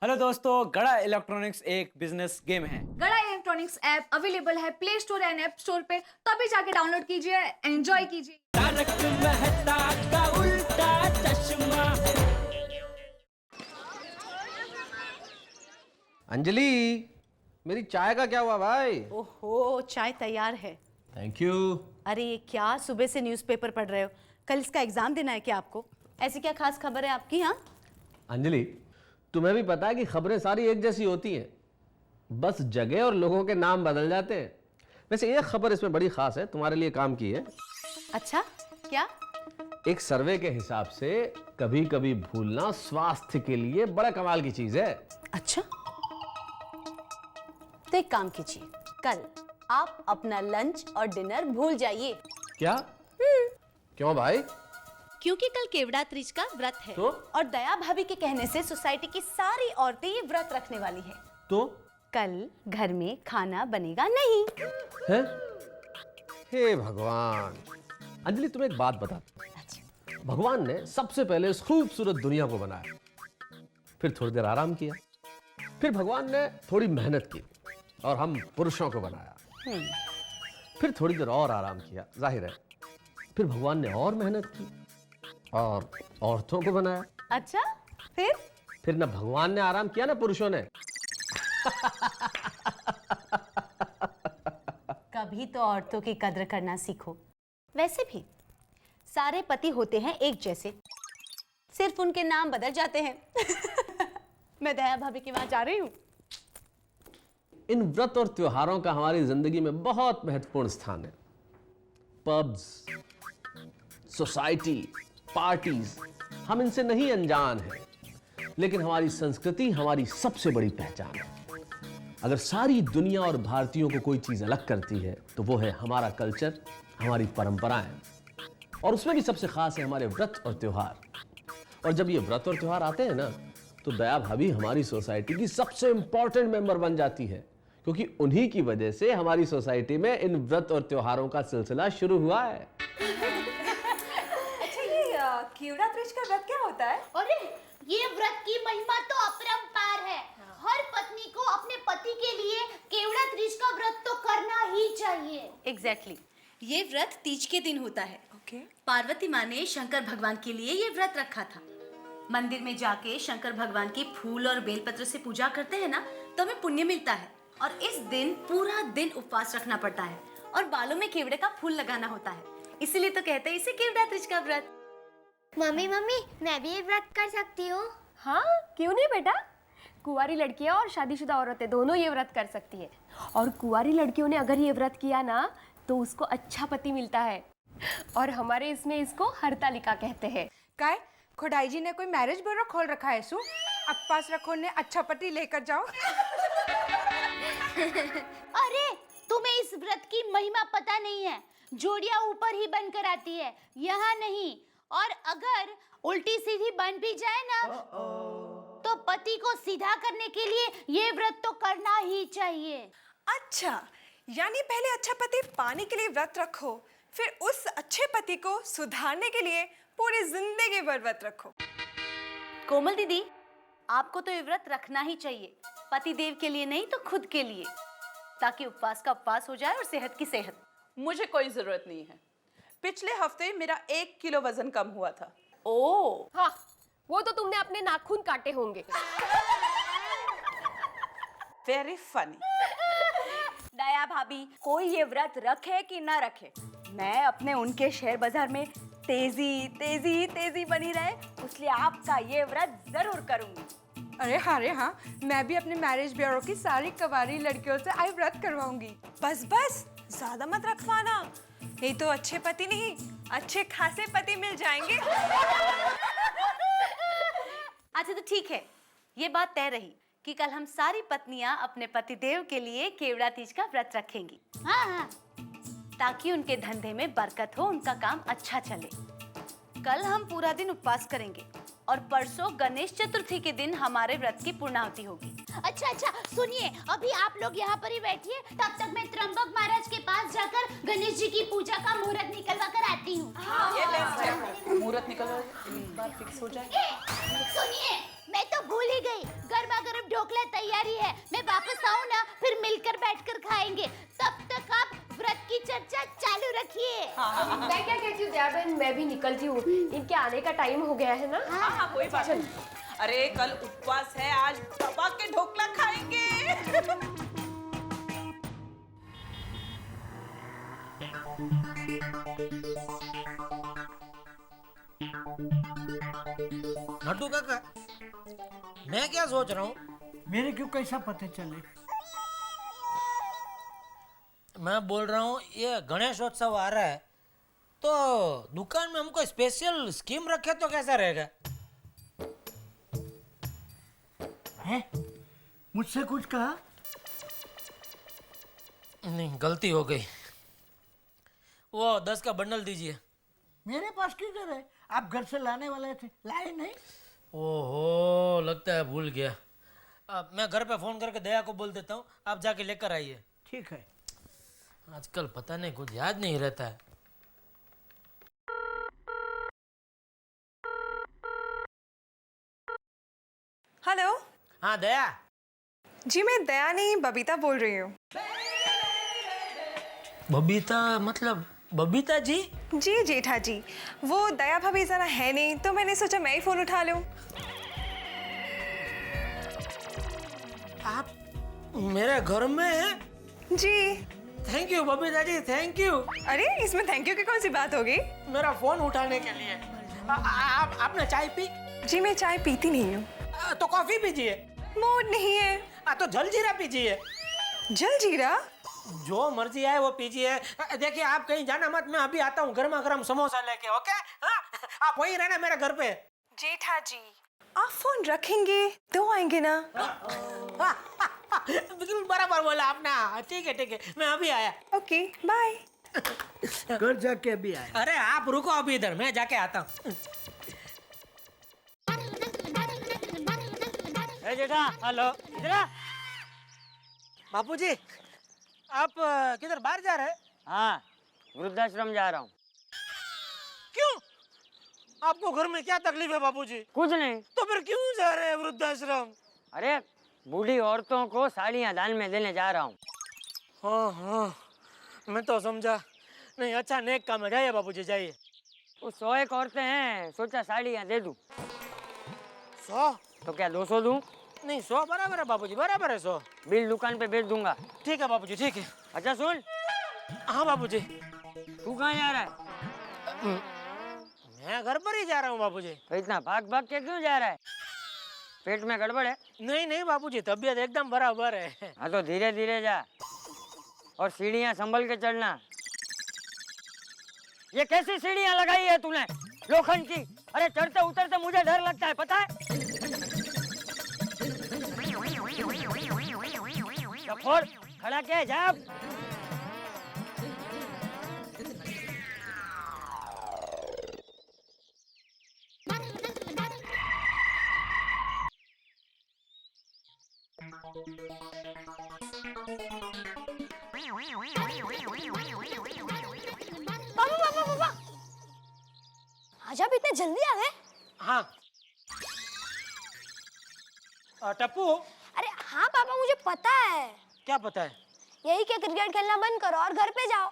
Hello दोस्तों, गड़ा electronics एक बिजनेस गेम है। गड़ा इलेक्ट्रॉनिक्स ऐप अवेलेबल है play store and app store पे, तभी जाके डाउनलोड कीजिए, एंजॉय कीजिए। तारक मेहता का उल्टा चश्मा। अंजलि, मेरी चाय का क्या हुआ भाई? ओहो, चाय तैयार है। Thank you. अरे ये क्या सुबह से न्यूज़पेपर पढ़ रहे हो? कल इसका एग्जाम देना है क्या आपको? ऐसी क्या खास खबर है आपकी? यहाँ अंजलि, तुम्हें भी पता है कि खबरें सारी एक जैसी होती हैं, बस जगह और लोगों के नाम बदल जाते हैं। वैसे एक खबर इसमें बड़ी खास है, तुम्हारे लिए काम की है। अच्छा, क्या? एक सर्वे के हिसाब से कभी कभी भूलना स्वास्थ्य के लिए बड़ा कमाल की चीज है। अच्छा, तो एक काम कीजिए, कल आप अपना लंच और डिनर भूल जाइए। क्या? क्यों भाई? क्योंकि कल केवड़ा तीज का व्रत है तो? और दया भाभी के कहने से सोसाइटी की सारी औरतें ये व्रत रखने वाली है। तो कल घर में खाना बनेगा नहीं। है? हे भगवान। अंजलि, तुम्हें एक बात बता, अच्छा, भगवान ने सबसे पहले इस खूबसूरत दुनिया को बनाया, फिर थोड़ी देर आराम किया, फिर भगवान ने थोड़ी मेहनत की और हम पुरुषों को बनाया, फिर थोड़ी देर और आराम किया, जाहिर है, फिर भगवान ने और मेहनत की और औरतों को बनाया। अच्छा, फिर ना भगवान ने आराम किया ना पुरुषों ने। कभी तो औरतों की कद्र करना सीखो। वैसे भी सारे पति होते हैं एक जैसे, सिर्फ उनके नाम बदल जाते हैं। मैं दया भाभी के वहां जा रही हूँ। इन व्रत और त्योहारों का हमारी जिंदगी में बहुत महत्वपूर्ण स्थान है। पब्स, सोसाइटी, पार्टीज, हम इनसे नहीं अनजान हैं, लेकिन हमारी संस्कृति हमारी सबसे बड़ी पहचान है। अगर सारी दुनिया और भारतीयों को कोई चीज अलग करती है तो वो है हमारा कल्चर, हमारी परंपराएं, और उसमें भी सबसे खास है हमारे व्रत और त्योहार। और जब ये व्रत और त्योहार आते हैं ना, तो दया भाभी हमारी सोसाइटी की सबसे इंपॉर्टेंट मेंबर बन जाती है, क्योंकि उन्हीं की वजह से हमारी सोसाइटी में इन व्रत और त्योहारों का सिलसिला शुरू हुआ है। अच्छा, ये केवड़ा तीज का व्रत क्या होता है? अरे ये व्रत की महिमा तो अपरंपार है। हर पत्नी को अपने पति के लिए केवड़ा तीज का व्रत तो करना ही चाहिए। एग्जैक्टली, ये व्रत तीज के दिन होता है। ओके। पार्वती माँ ने शंकर भगवान के लिए ये व्रत रखा था। मंदिर में जाके शंकर भगवान की फूल और बेलपत्र से पूजा करते हैं ना, तो हमें पुण्य मिलता है। और इस दिन पूरा दिन उपवास रखना पड़ता है और बालों में केवड़े का फूल लगाना होता है, इसीलिए तो कहते हैं इसे केवड़ा तीज का व्रत। मम्मी मैं भी ये व्रत कर सकती हूँ? हाँ, क्यों नहीं बेटा। कुंवारी लड़कियां और शादीशुदा औरतें दोनों ये व्रत कर सकती है। और कुंवारी लड़कियों ने अगर ये व्रत किया ना, तो उसको अच्छा पति मिलता है। और हमारे इसमें इसको हरतालिका कहते हैं। काय खोडाई जी ने कोई मैरिज ब्यूरो खोल रखा है सु? अक्पास रखो ने अच्छा पति लेकर जाओ। अरे तुम्हें इस व्रत की महिमा पता नहीं है। जोड़ियां ऊपर ही बनकर आती है, यहाँ नहीं। और अगर उल्टी सीधी बन भी जाए ना, तो पति को सीधा करने के लिए ये व्रत तो करना ही चाहिए। अच्छा, यानी पहले अच्छा पति पाने के लिए व्रत रखो, फिर उस अच्छे पति को सुधारने के लिए पूरी जिंदगी भर व्रत रखो। कोमल दीदी, आपको तो ये व्रत रखना ही चाहिए, पति देव के लिए नहीं तो खुद के लिए, ताकि उपवास का उपवास हो जाए और सेहत की सेहत। मुझे कोई जरूरत नहीं है। पिछले हफ्ते मेरा 1 किलो वजन कम हुआ था। ओह हाँ, वो तो तुमने अपने नाखून काटे होंगे। Very funny. दया भाभी, कोई ये व्रत रखे कि ना रखे, मैं अपने उनके शेयर बाजार में तेजी तेजी तेजी बनी रहे, इसलिए आपका ये व्रत जरूर करूंगी। अरे हाँ, मैं भी अपने मैरिज ब्यूरो की सारी कुंवारी लड़कियों से आई व्रत करवाऊंगी। बस ज्यादा मत रखवाना, नहीं तो अच्छे पति नहीं, अच्छे खासे पति मिल जाएंगे। अच्छा तो ठीक है, ये बात तय रही कि कल हम सारी पत्नियां अपने पतिदेव के लिए केवड़ा तीज का व्रत रखेंगी। हाँ, ताकि उनके धंधे में बरकत हो, उनका काम अच्छा चले। कल हम पूरा दिन उपवास करेंगे और परसों गणेश चतुर्थी के दिन हमारे व्रत की पूर्णाहुति होगी। अच्छा सुनिए, अभी आप लोग यहाँ पर ही बैठिए, तब तक मैं त्र्यंबक महाराज के पास जाकर गणेश जी की पूजा का मुहूर्त निकलवा कर आती हूँ। ये मुहूर्त निकल बार फिक्स हो जाए। सुनिए, मैं तो भूल ही गई, गर्मा गर्म ढोकला तैयारी है। मैं वापस आऊँ ना, फिर मिलकर बैठकर खाएंगे। तब तक आप व्रत की चर्चा चालू रखिए। मैं क्या कहती हूँ दया बहन, मैं भी निकलती हूँ, इनके आने का टाइम हो गया है ना। हाँ कोई बात नहीं। अरे कल उपवास है, आज दबा के ढोकला खाएंगे। नट्टू काका, मैं क्या सोच रहा हूँ, मेरे क्यों कैसा पता चले? मैं बोल रहा हूँ ये गणेशोत्सव आ रहा है तो दुकान में हमको स्पेशल स्कीम रखे तो कैसा रहेगा? हैं? मुझसे कुछ कहा? नहीं, गलती हो गई। वो 10 का बंडल दीजिए। मेरे पास किधर है? आप घर से लाने वाले थे, लाए नहीं? ओहो, लगता है भूल गया। अब मैं घर पे फोन करके दया को बोल देता हूँ, आप जाके लेकर आइए। ठीक है। आजकल पता नहीं कुछ याद नहीं रहता है। हेलो। हाँ दया। जी मैं दया नहीं, बबीता बोल रही हूँ। बबीता मतलब बबीता जी? जी जेठा जी, वो दया भाभी जरा है नहीं तो मैंने सोचा मैं ही फोन उठा लूँ। आप मेरे घर में हैं? जी। Thank you Babita ji, thank you. अरे इसमें थैंक यू की कौन सी बात होगी? मेरा फोन उठाने के लिए। आपने चाय पी? जी मैं चाय पीती नहीं हूँ। तो कॉफी पीजिए। मूड नहीं है। तो जलजीरा पीजिए। जलजीरा? जो मर्जी है वो पीजिए। देखिए आप कहीं जाना मत, मैं अभी आता हूँ गर्मा गर्म समोसा लेके। ओके हाँ? आप वहीं रहना मेरे घर पे। जेठा जी आप फोन रखेंगे तो आएंगे ना? बिल्कुल बराबर बोला आपने। ठीक है मैं अभी आया। Okay bye. घर जाके अभी आए। अरे आप रुको अभी इधर, मैं जाके आता हूँ। जेठा हेलो, इधर आ। बापूजी आप किधर बाहर जा रहे हैं? हाँ, वृद्धाश्रम जा रहा हूँ। क्यों? आपको घर में क्या तकलीफ है बापूजी? कुछ नहीं। तो फिर क्यों जा रहे हैं वृद्धाश्रम? अरे बूढ़ी औरतों को साड़ियाँ दान में देने जा रहा हूँ। हाँ मैं तो समझा नहीं। अच्छा नेक काम है, जाइए बापूजी जाइए। वो 101 औरतें हैं, सोचा साड़ियाँ दे दूँ। 100? तो क्या 200 दूँ? नहीं 100 बराबर है बापूजी, बराबर है 100। बिल दुकान पे भेज दूंगा। ठीक है बापूजी, ठीक है। अच्छा सुन। हाँ बापूजी। तू कहाँ जा रहा है? मैं घर पर ही जा रहा हूँ बापूजी। तो इतना भाग भाग के क्यों जा रहा है? पेट में गड़बड़ है? नहीं बापूजी, तबीयत एकदम बराबर है। हाँ तो धीरे धीरे जा और सीढ़ियाँ संभल के चढ़ना। ये कैसी सीढ़ियाँ लगाई है तूने, लोखंड की? अरे चढ़ते उतरते मुझे डर लगता है, पता है? फोड़ खड़ा क्या है, जा। पापा आज आप इतने जल्दी आ गए? हाँ टप्पू। अरे हाँ पापा मुझे पता है। क्या पता है? यही कि क्रिकेट खेलना बंद करो और घर पे जाओ।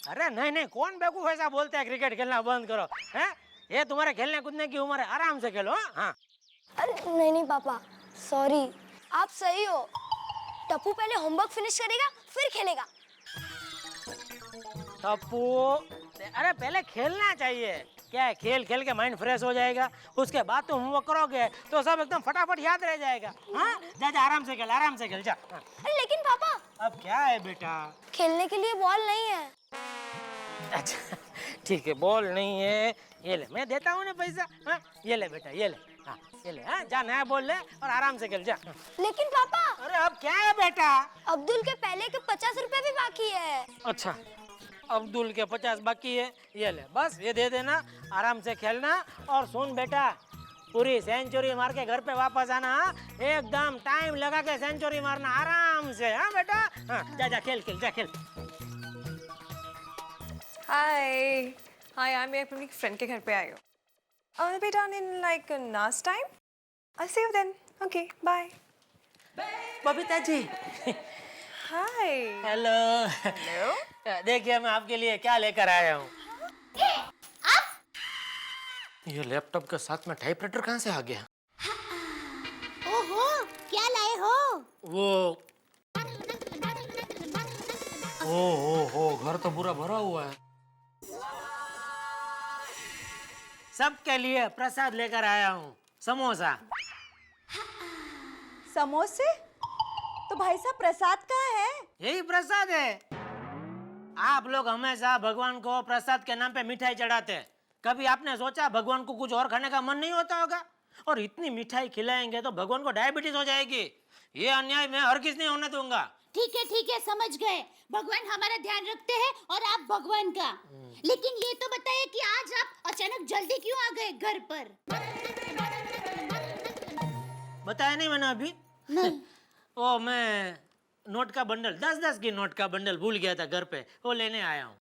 अरे नहीं कौन बेवकूफ ऐसा बोलता है क्रिकेट खेलना बंद करो? हैं? ये तुम्हारे खेलने कूदने की उम्र है, आराम से खेलो। हाँ अरे नहीं पापा सॉरी, आप सही हो। टप्पू पहले होमवर्क फिनिश करेगा फिर खेलेगा। टप्पू अरे पहले खेलना चाहिए। क्या है, खेल खेल के माइंड फ्रेश हो जाएगा, उसके बाद तुम होमवर्क करोगे तो सब एकदम फटाफट याद रह जाएगा। हाँ जा आराम से खेल जा। हाँ। अरे लेकिन पापा अब क्या है बेटा? खेलने के लिए बॉल नहीं है। अच्छा ठीक है, बॉल नहीं है, ये ले मैं देता हूँ ना पैसा। हाँ ये ले बेटा, ये ले। हाँ ये ले। हाँ जा नया बॉल ले और आराम से खेल जा। लेकिन पापा अरे अब क्या है बेटा? अब्दुल के पहले के 50 रुपए भी बाकी है। अच्छा अब्दुल के 50 बाकी है, ये ले बस, ये दे देना, आराम से खेलना। और सुन बेटा, पूरी सेंचुरी मार के घर पे वापस आना। एकदम टाइम लगा के सेंचुरी मारना आराम से। हाँ बेटा हाँ जा खेल जा खेल। हाय मैं अपनी फ्रेंड के घर पे आई हूँ। बेटा in like next time I'll see you then. Okay, bye. Babita ji. Hi. Hello. Hello. देखिए मैं आपके लिए क्या लेकर आया हूँ। ये लैपटॉप के साथ में टाइपराइटर कहाँ से आ गया? ओहो, क्या लाए हो? वो हो घर तो पूरा भरा हुआ है। सबके लिए प्रसाद लेकर आया हूँ, समोसा। समोसे? तो भाई साहब प्रसाद कहाँ है? यही प्रसाद है। आप लोग हमेशा भगवान को प्रसाद के नाम पे मिठाई चढ़ाते हैं। कभी आपने सोचा भगवान को कुछ और खाने का मन नहीं होता होगा? और इतनी मिठाई खिलाएंगे तो भगवान को डायबिटीज हो जाएगी। ये अन्याय मैं हर किस नहीं होने दूंगा। ठीक है, समझ गए। भगवान हमारा ध्यान रखते हैं और आप भगवान का। लेकिन ये तो बताइए कि आज आप अचानक जल्दी क्यों आ गए घर पर? बताया नहीं मैंने अभी? नहीं। ओ मैं नोट का बंडल 10-10 की नोट का बंडल भूल गया था घर पे, वो लेने आया हूँ।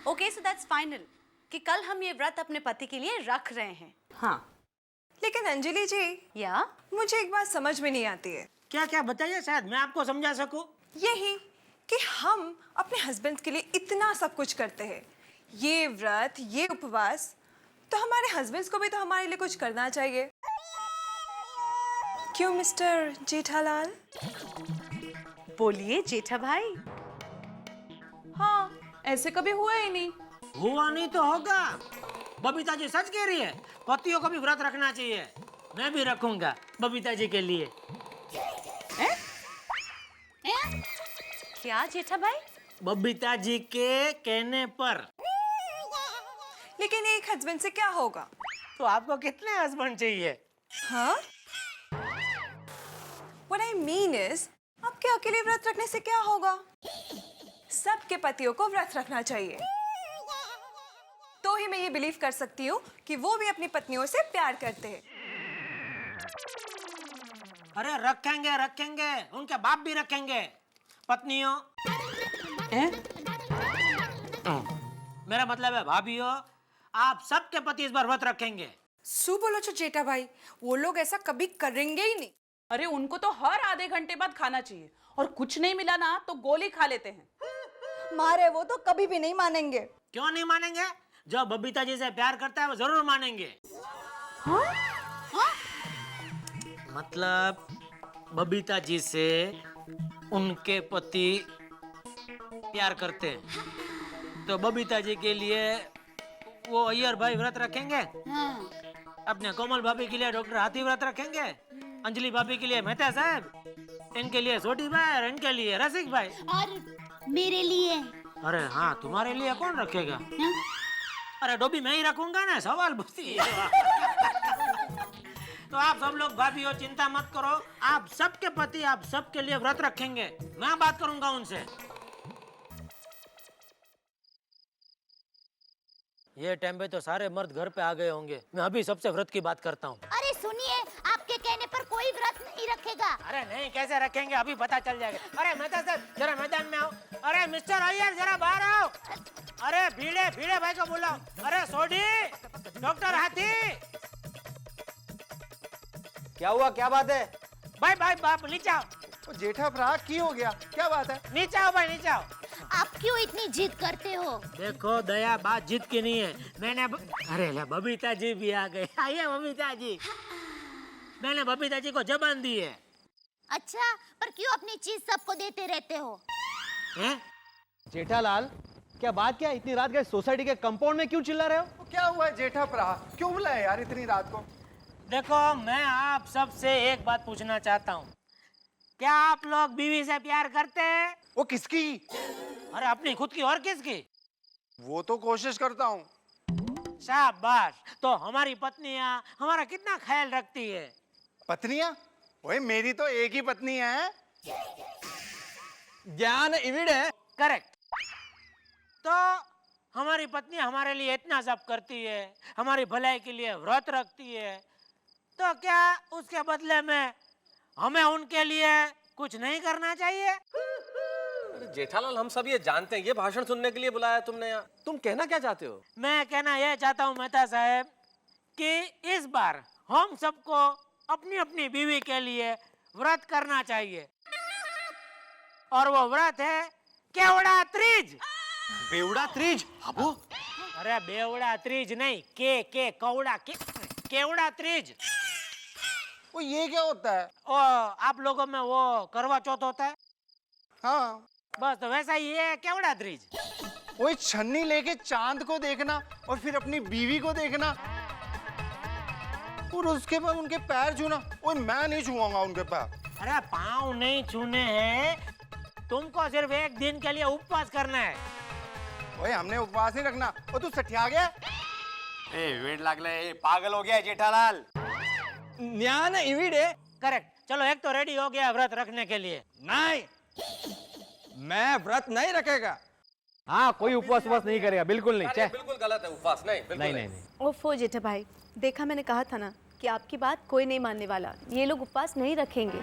ओके, सो दैट्स फाइनल कि कल हम ये व्रत अपने पति के लिए रख रहे हैं। हाँ। लेकिन अंजलि जी, या मुझे एक बात समझ में नहीं आती है। क्या क्या बताइए, शायद मैं आपको समझा सकूं। यही कि हम अपने हस्बैंड के लिए इतना सब कुछ करते हैं, ये व्रत, ये उपवास, तो हमारे हस्बैंड्स को भी तो हमारे लिए कुछ करना चाहिए। क्यों मिस्टर जेठालाल? बोलिए जेठा भाई। हाँ, ऐसे कभी हुआ ही नहीं। हुआ नहीं तो होगा। बबीता जी सच कह रही है, पतियों को भी व्रत रखना चाहिए। मैं भी रखूंगा बबीता जी के लिए। क्या जेठा भाई? बबीता जी के कहने पर। लेकिन एक हस्बैंड से क्या होगा? तो आपको कितने हस्बैंड चाहिए? हाँ? What I mean is, आपके अकेले व्रत रखने से क्या होगा? सबके पतियों को व्रत रखना चाहिए। तो ही मैं ये बिलीव कर सकती हूँ कि वो भी अपनी पत्नियों से प्यार करते हैं। अरे रखेंगे रखेंगे, उनके बाप भी रखेंगे। पत्नियों, मेरा मतलब है भाभीओ, आप सबके पति इस बार व्रत रखेंगे। सु बोलो जो जेठा भाई, वो लोग ऐसा कभी करेंगे ही नहीं। अरे उनको तो हर आधे घंटे बाद खाना चाहिए और कुछ नहीं मिला ना तो गोली खा लेते हैं। मारे वो तो कभी भी नहीं मानेंगे। क्यों नहीं मानेंगे? जो बबीता जी से प्यार करता है वो जरूर मानेंगे। हाँ? मतलब बबीता जी से उनके पति प्यार करते हैं तो बबीता जी के लिए वो अय्यर भाई व्रत रखेंगे। हाँ। अपने कोमल भाभी के लिए डॉक्टर हाथी व्रत रखेंगे। अंजलि भाभी के लिए मेहता साहब, इनके लिए सोटी भाई और इनके लिए रसिक भाई। और मेरे लिए? अरे हाँ, तुम्हारे लिए कौन रखेगा? हाँ? अरे डोबी मैं ही रखूंगा ना, सवाल पूछती है। तो आप सब लोग भाभी हो, चिंता मत करो। आप सबके पति आप सबके लिए व्रत रखेंगे। मैं बात करूंगा उनसे। ये टाइम पे तो सारे मर्द घर पे आ गए होंगे। मैं अभी सबसे व्रत की बात करता हूँ। अरे सुनिए, आपके कहने पर कोई व्रत नहीं रखेगा। अरे नहीं, कैसे रखेंगे, अभी पता चल जाएगा। अरे मेहता साहब जरा मैदान में आओ। अरे मिस्टर अय्यर जरा बाहर आओ। अरे भीड़े भाई को बुलाओ। अरे सोडी, डॉक्टर हाथी। क्या हुआ, क्या बात है? भाई बाप नीचे आओ। जेठा भरा की हो गया, क्या बात है? नीचे आओ भाई, नीचे आओ। आप क्यों इतनी जिद करते हो? देखो दया, बात जिद की नहीं है। मैंने अरे ले, बबीता जी भी आ गए। आइए बबीता जी। मैंने बबीता जी को जबान दी है। अच्छा, पर क्यों अपनी चीज सबको देते रहते हो? हैं? जेठालाल, क्या बात क्या? इतनी रात गए सोसाइटी के कंपाउंड में क्यों चिल्ला रहे हो? तो क्या हुआ है जेठा भरा, क्यों बुलाया यार इतनी रात को? देखो मैं आप सबसे एक बात पूछना चाहता हूँ, क्या आप लोग बीवी से प्यार करते हैं? वो किसकी? अरे अपनी खुद की और किसकी? वो तो कोशिश करता हूँ। शाबाश। तो हमारी पत्नियां हमारा कितना ख्याल रखती है। पत्नियां? ओए मेरी तो एक ही पत्नी है। ज्ञान इविड है। करेक्ट। तो हमारी पत्नी हमारे लिए इतना सब करती है, हमारी भलाई के लिए व्रत रखती है, तो क्या उसके बदले में हमें उनके लिए कुछ नहीं करना चाहिए? अरे जेठालाल, हम सब ये जानते हैं, ये भाषण सुनने के लिए बुलाया तुमने यहाँ। तुम कहना क्या चाहते हो? मैं कहना यह चाहता हूँ मेहता साहब कि इस बार हम सबको अपनी अपनी बीवी के लिए व्रत करना चाहिए, और वो व्रत है केवड़ा त्रीज। बेवड़ा त्रीज? अबो अरे बेवड़ा त्रीज नहीं, के कौड़ा के केवड़ा त्रीज। वो ये क्या होता है? ओ आप लोगों में वो करवा चौथ होता है? हाँ बस तो वैसा ही है केवड़ा त्रीज। वही छन्नी लेके चांद को देखना और फिर अपनी बीवी को देखना और उसके बाद उनके पैर छूना। ओए मैं नहीं छूऊंगा उनके पैर। अरे पाँव नहीं छूने हैं, तुमको सिर्फ एक दिन के लिए उपवास करना है। ओए हमने उपवास नहीं रखना। ओ तू सठिया गया? ए वेट लागले, पागल हो गया जेठालाल। न्यान इविडे करेक्ट। चलो एक तो रेडी हो गया व्रत रखने के लिए। नहीं, मैं व्रत नहीं रखेगा। हाँ, कोई उपवास नहीं करेगा, बिल्कुल नहीं। अरे बिल्कुल गलत है उपवास, नहीं बिल्कुल नहीं नहीं। ओफो जेठा भाई, देखा मैंने कहा था ना कि आपकी बात कोई नहीं मानने वाला। ये लोग उपवास नहीं रखेंगे।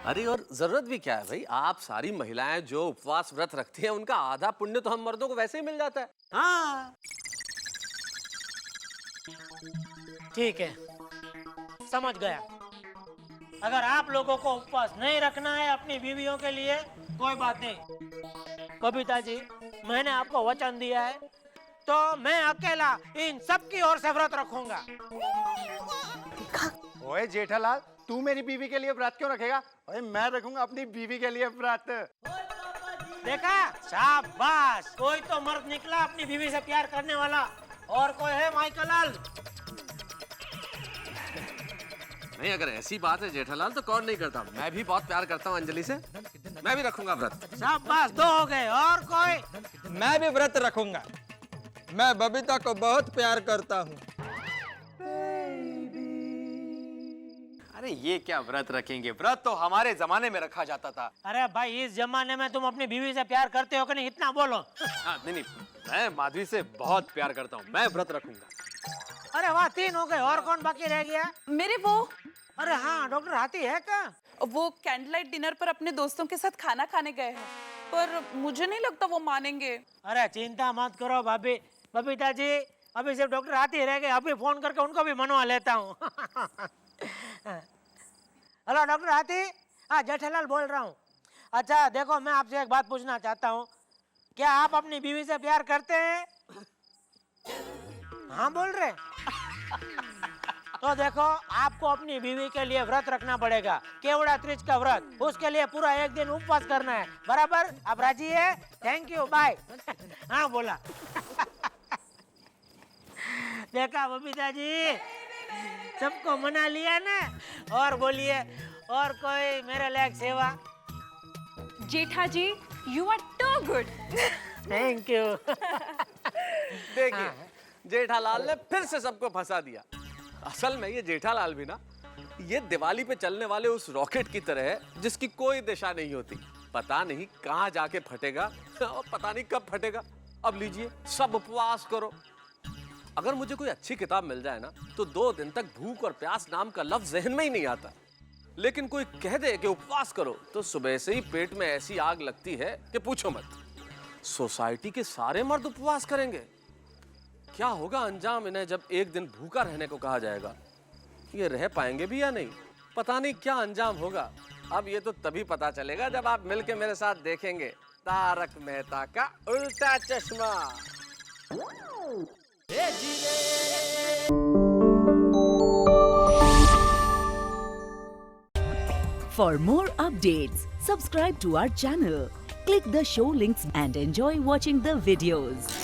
अरे और जरूरत भी क्या है भाई, आप सारी महिलाएं जो उपवास व्रत रखती हैं उनका आधा पुण्य तो हम मर्दों को वैसे ही मिल जाता है। हाँ ठीक है, समझ गया। अगर आप लोगों को उपवास नहीं रखना है अपनी बीवियों के लिए, कोई बात नहीं। कविता जी, मैंने आपको वचन दिया है, तो मैं अकेला इन सब की ओर से व्रत रखूंगा। ओए जेठालाल, तू मेरी बीवी के लिए व्रत क्यों रखेगा? ओए मैं रखूंगा अपनी बीवी के लिए व्रत। देखा, शाबाश, कोई तो मर्द निकला अपनी बीवी से प्यार करने वाला। और कोई है माइकल लाल? नहीं, अगर ऐसी बात है जेठालाल तो कौन नहीं करता। मैं भी बहुत प्यार करता हूँ अंजलि से, मैं भी रखूंगा व्रत। शाबाश, 2 हो गए। और कोई? मैं भी व्रत रखूंगा। मैं बबीता को बहुत प्यार करता हूँ। अरे ये क्या व्रत रखेंगे? व्रत तो हमारे जमाने में रखा जाता था। अरे भाई, इस जमाने में तुम अपनी बीवी से प्यार करते हो कि नहीं, इतना बोलो। नहीं, मैं माधवी से बहुत प्यार करता हूँ, मैं व्रत रखूंगा। अरे वाह, 3 हो गए। और कौन बाकी रह गया? मेरे वो अरे हाँ, डॉक्टर हाथी है क्या? वो कैंडल लाइट डिनर पर अपने दोस्तों के साथ खाना खाने गए हैं, पर मुझे नहीं लगता वो मानेंगे। अरे चिंता मत करो भाभी, बबीता जी, अभी सिर्फ डॉक्टर हाथी रह गए। अभी फोन करके उनको भी मनवा लेता हूँ। हेलो डॉक्टर हाथी, हाँ जेठालाल बोल रहा हूँ। अच्छा देखो, मैं आपसे एक बात पूछना चाहता हूँ, क्या आप अपनी बीवी से प्यार करते हैं? हाँ बोल रहे। तो देखो, आपको अपनी बीवी के लिए व्रत रखना पड़ेगा, केवड़ा त्रिज का व्रत। उसके लिए पूरा 1 दिन उपवास करना है, बराबर? आप राजी है? Thank you, bye. हाँ बोला। देखा बबीता जी, सबको मना लिया ना। और बोलिए, और कोई मेरे लायक सेवा? Jetha ji, you are too good. Thank you. देखिए, जेठालाल ने फिर से सबको फंसा दिया। असल में ये जेठालाल भी ना, ये दिवाली पे चलने वाले उस रॉकेट की तरह है जिसकी कोई दिशा नहीं होती। पता नहीं कहाँ जाके फटेगा और पता नहीं कब फटेगा। अब लीजिए, सब उपवास करो। अगर मुझे कोई अच्छी किताब मिल जाए ना, तो 2 दिन तक भूख और प्यास नाम का लफ्ज जहन में ही नहीं आता। लेकिन कोई कह दे कि उपवास करो, तो सुबह से ही पेट में ऐसी आग लगती है कि पूछो मत। सोसाइटी के सारे मर्द उपवास करेंगे। क्या होगा अंजाम इन्हें जब एक दिन भूखा रहने को कहा जाएगा? ये रह पाएंगे भी या नहीं, पता नहीं क्या अंजाम होगा। अब ये तो तभी पता चलेगा जब आप मिलके मेरे साथ देखेंगे तारक मेहता का उल्टा चश्मा। For more updates, subscribe to our channel, click the show links and enjoy watching the videos.